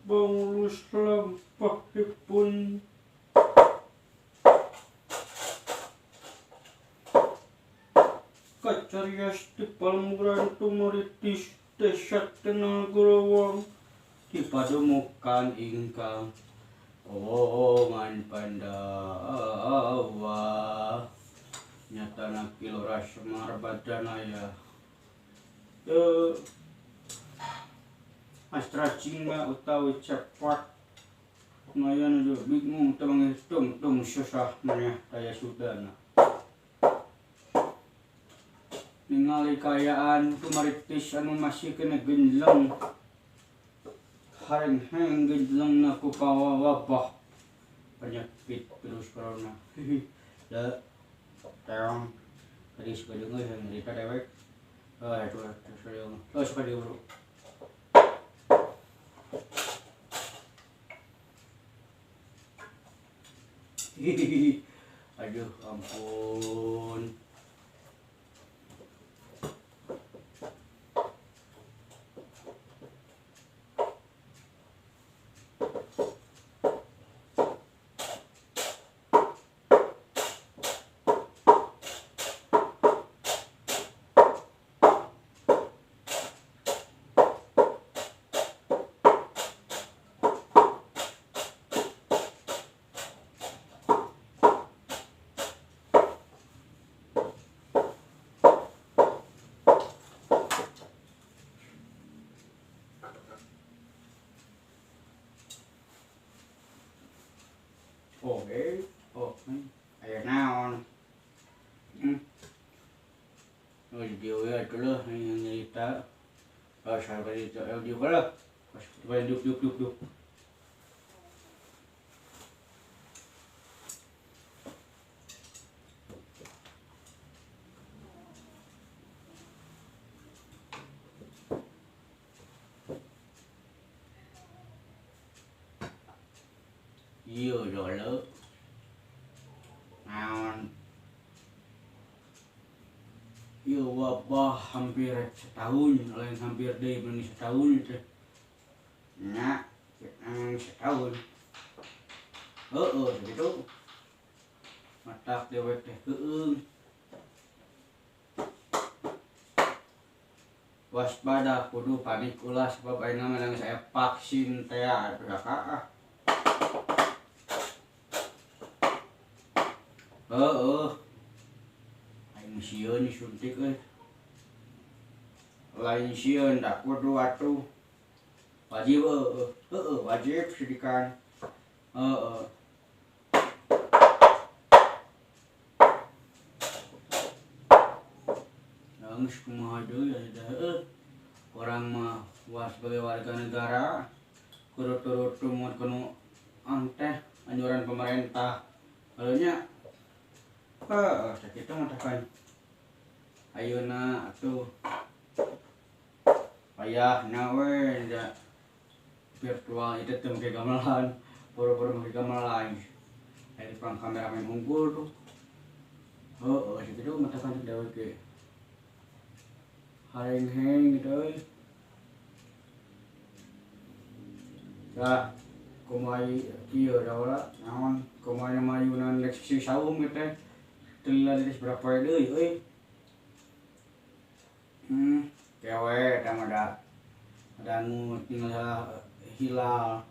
Bangulus lampahipun kacariyos ti Palemburan tumuritis desat tenang gurawang di pademukan ingkang omongan Pandawa nyatana Kilora Semar Badanaya Astra Cingga utawi cepat ngayan bingung menghitung susah meneh daya sudana ningali kayaan tumaritis anu masih kena genleng hareng-heng genleng na ku wabah penyakit virus corona da teong tadi suka dengar yang cerita dewek itu suka diurut aduh ampun. Oke, ayo naon. Video ya dulu yang cerita. Sahabat itu audio lah. Coba duk. Iya dulu. Naon. Iya wabah hampir setahun, lain hampir deh belum setahun teh. Nah, setahun. Gitu. Matak dewek teh waspada kudu panik ulah sebab ayeuna mah saya vaksin teh ka. Aing sieun disuntik lain sieun da kudu atuh wajib wajib sidikan geus kumaha deui orang mah sebagai warga negara kudu turut tumut kudu teh anjuran pemerintah nya sakitu mah kan ayeuna atuh payahna we da virtual itu teh make gamelan boro-boro make gamelan aya di pang kameramen unggul tuh sakitu mah kan dawet ge hareng-heng gitu ya kumai kieu da ulah naon kumai mayunan leksi saum gitu telah dari berapa deui kewe ada anu tinggal hilal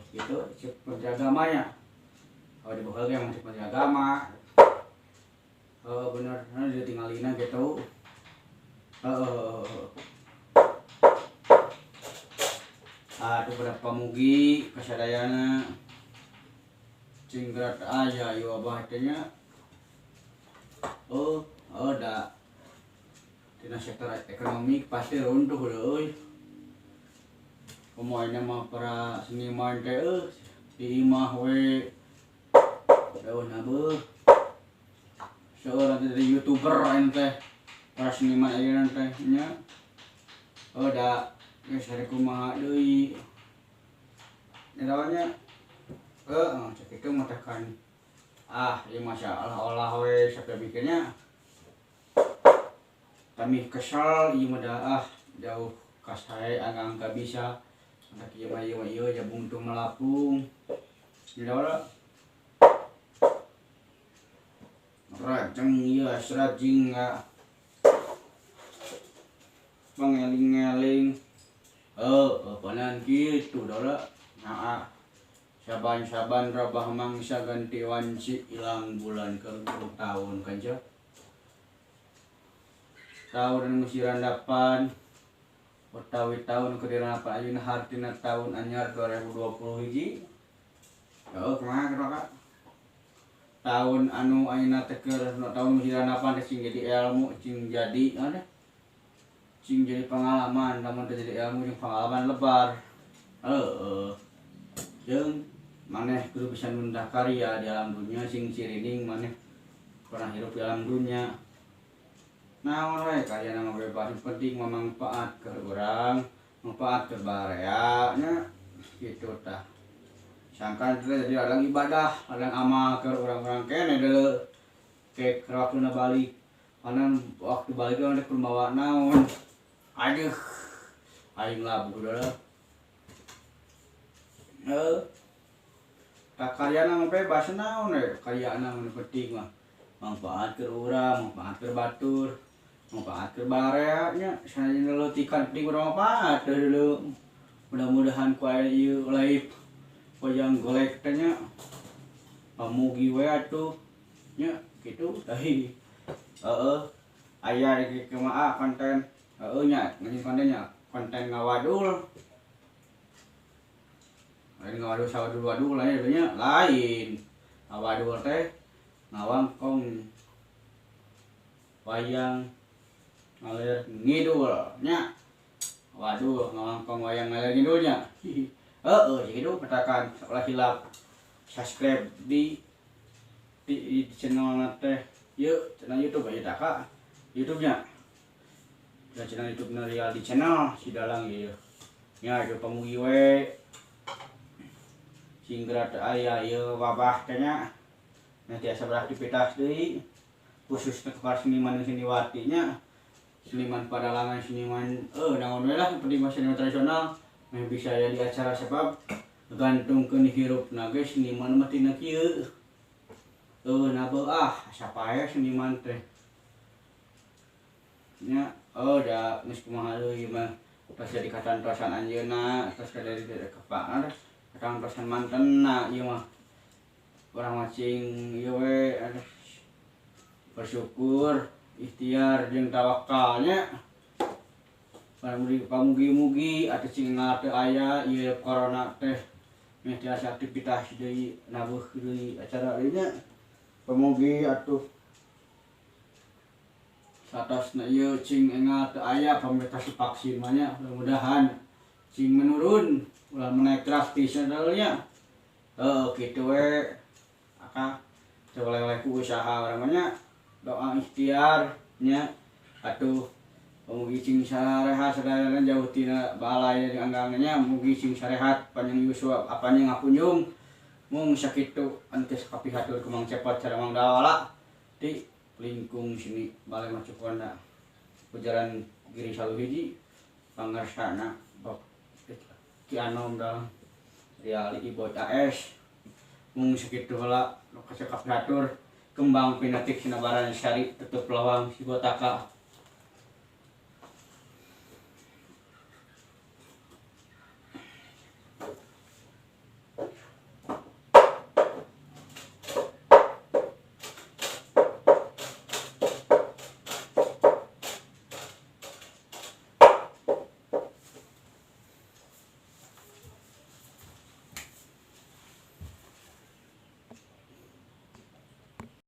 gitu cek penjagama kalau di bawah yang masih penjagama bener dia tinggalina gitu itu berapa mugi kasadayana cingrat aja yo abah tanya da dina sektor ekonomi pasti runtuh euy pemainnya mah para seniman teh di imah we daun abeuh seorang dari YouTuber ente para seniman ayeuna teh nya da geus hari kumaha deui nyarawanya cek itu matakan ya masya Allah olah we sampai bikinnya kami kesal iya mah jauh kasae anggang ka bisa anak ieu mah ieu jabung tung melapung didawala rajeng ieu rajing pangeling-eling panan kitu dawala nah saban-saban rabah mangsa ganti wanci ilang bulan ke tahun kanca tahun musiran dapan utawi tahun kediran apa ayeuna hartina tahun anyar 2020 hiji kumaha kira tahun anu ayeuna teh keur tahun musiran dapan cing jadi ilmu cing jadi cing jadi pengalaman lamun teh jadi ilmu jeung pengalaman lebar jeung maneh kudu bisa nunda karya di alam dunia sing cirining maneh pernah hidup di alam dunia naon we karya nama bebas penting memanfaat ke urang manfaat ke barea nya kitu tah sangkan jadi adang ibadah adang amal ke urang-urang kene deuleu ke waktuna balik panan waktu balik teh kudu bawa naon aduh aing labu deuleu karya nama bebas naon we karya nama penting mah manfaat ke urang manfaat ke batur manfaat ke barea nya sanadina leutikan penting urang manfaat dulu mudah-mudahan ku aya ieu live wayang golek teh nya pamugi we atuh nya kitu teh aya di kumaha konten nya ngeuning kontennya konten ngawadul lain ngawadul sawadul-wadul lain nya lain ngawadul teh ngawangkong wayang ngalir ngidul nya waduh ngawangkong wayang ngalir ngidulnya gitu petakan seolah hilap subscribe di channel teh yuk channel YouTube aja tak kak YouTube nya dan channel YouTube real di channel si dalang gitu nya itu pamugi we singgerat aya ieu wabah teh nya nanti asa beraktivitas deui khususnya kepada seniman seniwatinya seniman padalangan seniman naon we lah penting seniman tradisional yang bisa ya di acara sebab gantungkeun hirupna ge seniman mah tina kieu na sapae seniman teh nya da geus kumaha deui mah tos jadi katantosan anjeunna tos dari kepana katantosan mantenna ieu mah urang macing ieu we bersyukur ikhtiar jeung tawakalnya pamugi-mugi atuh cing teu aya ieu corona teh meh tiasa aktivitas deui nabuh deui acara deui nya pamugi atuh satosna ieu cing engat teu aya pemerintah vaksin mah nya mudah-mudahan cing menurun ulah menaik drastis nya kitu we akah teu oleh-oleh ku usaha urang nya doa ikhtiar nya atuh mugi cing sarehat sadayana jauh tina balaya jeung anggangnya mugi cing sarehat panjang yuswa apanya ngakunjung mung sakitu antes kapihatur ku Mang Cepot cara Mang Dawala di lingkung sini balai macukona ujaran Giri Saluhiji pangarsana Bob Ki Anom dalam Riali Ibot AS mung sakitu heula nu kapihatur kembang pinatik sinabaran syari tutup lawang si Botaka